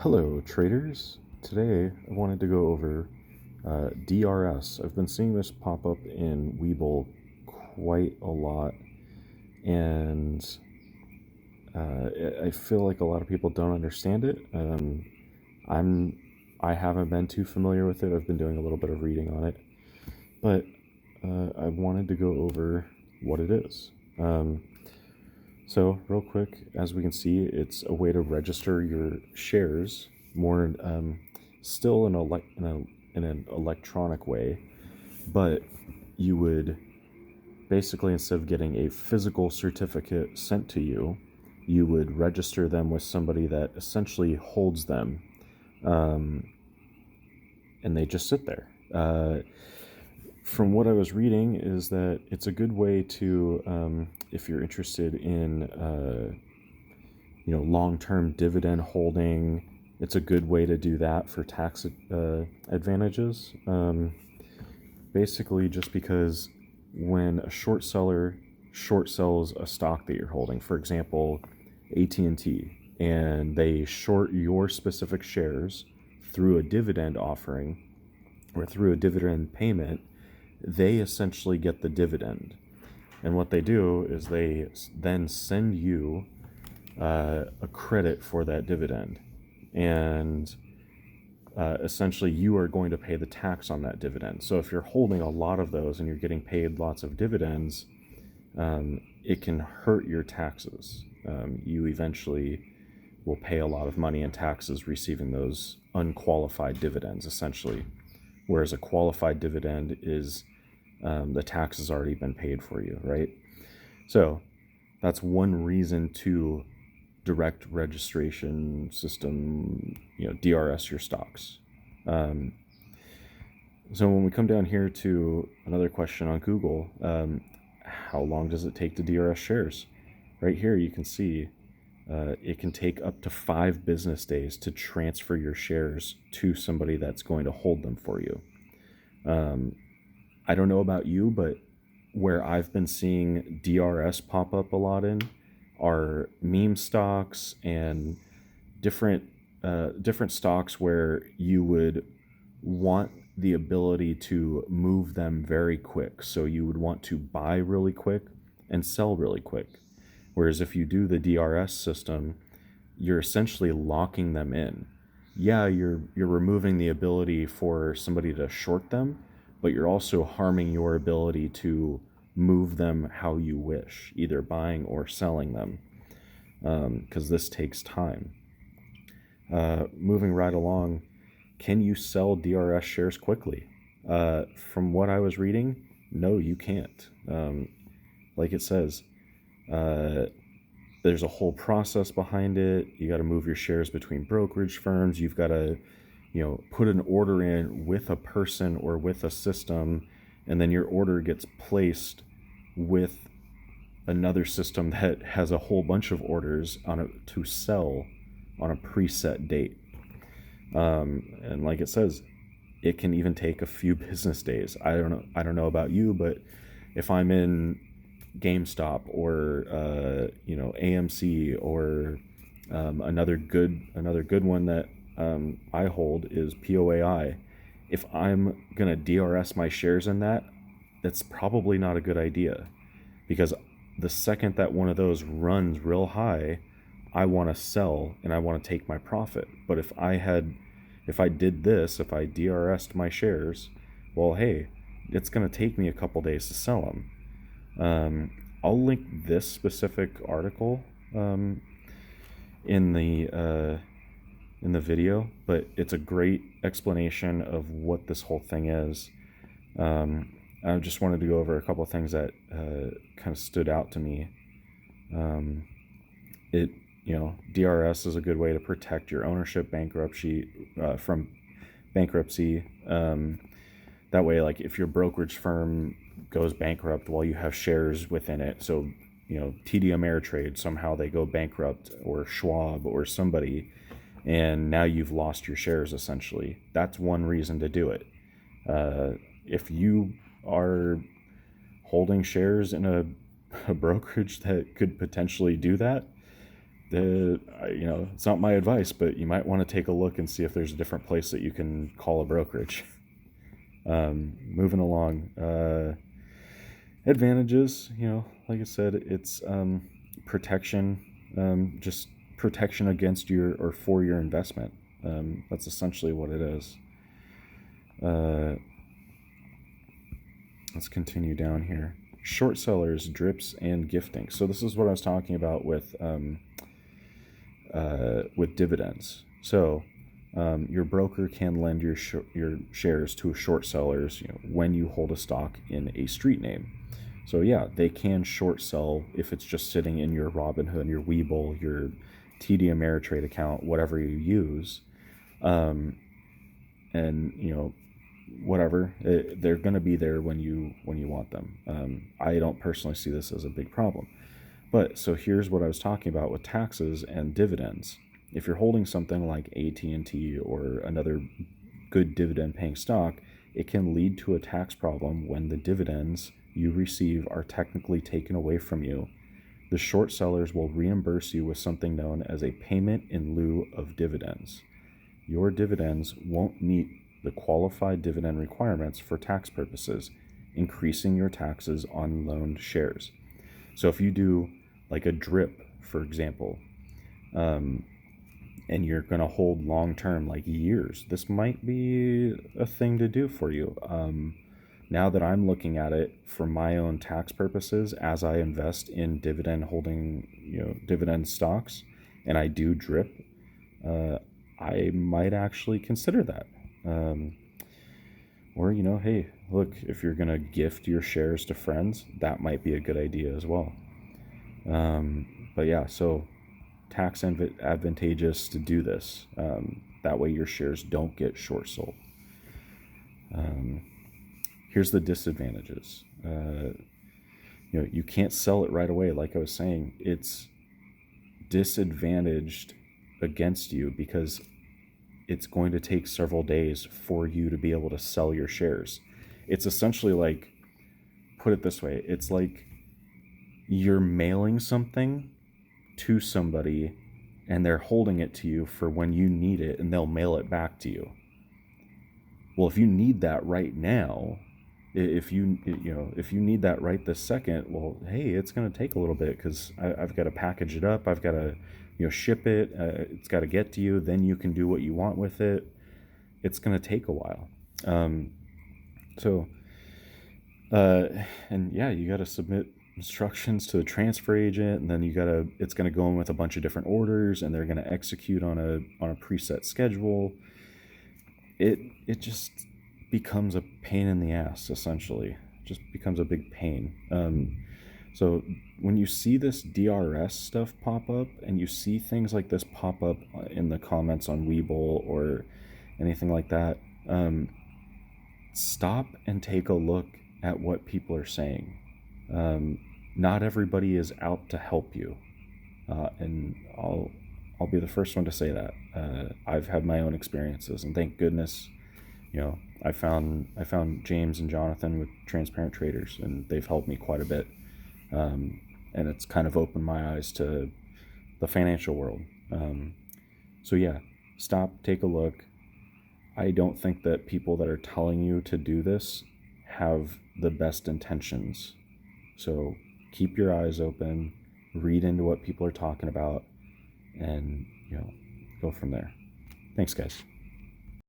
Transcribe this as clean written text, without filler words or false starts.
Hello traders, today I wanted to go over DRS. I've been seeing this pop up in Webull quite a lot, and I feel like a lot of people don't understand it. I haven't been too familiar with it. I've been doing a little bit of reading on it, but I wanted to go over what it is. So real quick, as we can see, it's a way to register your shares more, still in an electronic way, but you would basically, instead of getting a physical certificate sent to you, you would register them with somebody that essentially holds them, and they just sit there. From what I was reading is that it's a good way to, if you're interested in, long-term dividend holding, it's a good way to do that for tax advantages. Basically, just because when a short seller short sells a stock that you're holding, for example, AT&T, and they short your specific shares through a dividend offering or through a dividend payment, they essentially get the dividend. And what they do is they then send you a credit for that dividend. And essentially you are going to pay the tax on that dividend. So if you're holding a lot of those and you're getting paid lots of dividends, it can hurt your taxes. You eventually will pay a lot of money in taxes receiving those unqualified dividends, essentially. Whereas a qualified dividend is the tax has already been paid for you, right? So that's one reason to direct registration system, DRS your stocks. So when we come down here to another question on Google, how long does it take to DRS shares? Right here you can see it can take up to 5 business days to transfer your shares to somebody that's going to hold them for you. I don't know about you, but where I've been seeing DRS pop up a lot in are meme stocks and different stocks where you would want the ability to move them very quick. So you would want to buy really quick and sell really quick. Whereas if you do the DRS system, you're essentially locking them in. Yeah, you're removing the ability for somebody to short them, but you're also harming your ability to move them how you wish, either buying or selling them, because this takes time. Moving right along, can you sell DRS shares quickly? From what I was reading, no, you can't. Like it says, there's a whole process behind it. You got to move your shares between brokerage firms. You've got to put an order in with a person or with a system, and then your order gets placed with another system that has a whole bunch of orders to sell on a preset date. And like it says, it can even take a few business days. I don't know about you, but if I'm in GameStop or AMC or another good one that I hold is POAI. If I'm gonna DRS my shares in that, that's probably not a good idea, because the second that one of those runs real high, I want to sell and I want to take my profit. But if I DRS'd my shares, well, hey, it's gonna take me a couple days to sell them. I'll link this specific article in the video, but it's a great explanation of what this whole thing is. I just wanted to go over a couple of things that kind of stood out to me. DRS is a good way to protect your ownership from bankruptcy. That way, like if your brokerage firm goes bankrupt while you have shares within it, so TD Ameritrade, somehow they go bankrupt, or Schwab or somebody, and now you've lost your shares essentially. That's one reason to do it. If you are holding shares in a brokerage that could potentially do that, it's not my advice, but you might want to take a look and see if there's a different place that you can call a brokerage. Moving along, advantages, like I said, it's protection, just protection against your or for your investment. That's essentially what it is. Let's continue down here. Short sellers, drips, and gifting. So this is what I was talking about with dividends. So your broker can lend your shares to short sellers when you hold a stock in a street name. So yeah, they can short sell if it's just sitting in your Robinhood, your Webull, your TD Ameritrade account, whatever you use. And whatever, they're going to be there when you want them. I don't personally see this as a big problem. But so here's what I was talking about with taxes and dividends. If you're holding something like AT&T or another good dividend paying stock, it can lead to a tax problem when the dividends you receive are technically taken away from you. The short sellers will reimburse you with something known as a payment in lieu of dividends. Your dividends won't meet the qualified dividend requirements for tax purposes, increasing your taxes on loaned shares. So if you do like a drip, for example, and you're going to hold long-term, like years, this might be a thing to do for you. Now that I'm looking at it for my own tax purposes, as I invest in dividend stocks, and I do drip, I might actually consider that. Or, hey, look, if you're going to gift your shares to friends, that might be a good idea as well. But yeah, so tax advantageous to do this. That way your shares don't get short sold. Here's the disadvantages. You can't sell it right away. Like I was saying, it's disadvantaged against you because it's going to take several days for you to be able to sell your shares. It's essentially like, put it this way, it's like you're mailing something to somebody and they're holding it to you for when you need it, and they'll mail it back to you. Well, if you need that right now, if you need that right this second, well, hey, it's going to take a little bit because I've got to package it up, I've got to ship it, it's got to get to you, then you can do what you want with it. It's going to take a while. And yeah, you got to submit instructions to the transfer agent, and then it's going to go in with a bunch of different orders, and they're going to execute on a preset schedule. It just becomes a pain in the ass, essentially. It just becomes a big pain. So when you see this DRS stuff pop up, and you see things like this pop up in the comments on Webull or anything like that, stop and take a look at what people are saying. Not everybody is out to help you, and I'll be the first one to say that. I've had my own experiences, and thank goodness, I found James and Jonathan with Transparent Traders, and they've helped me quite a bit. And it's kind of opened my eyes to the financial world. So yeah, stop, take a look. I don't think that people that are telling you to do this have the best intentions. So keep your eyes open, read into what people are talking about, and go from there. Thanks, guys.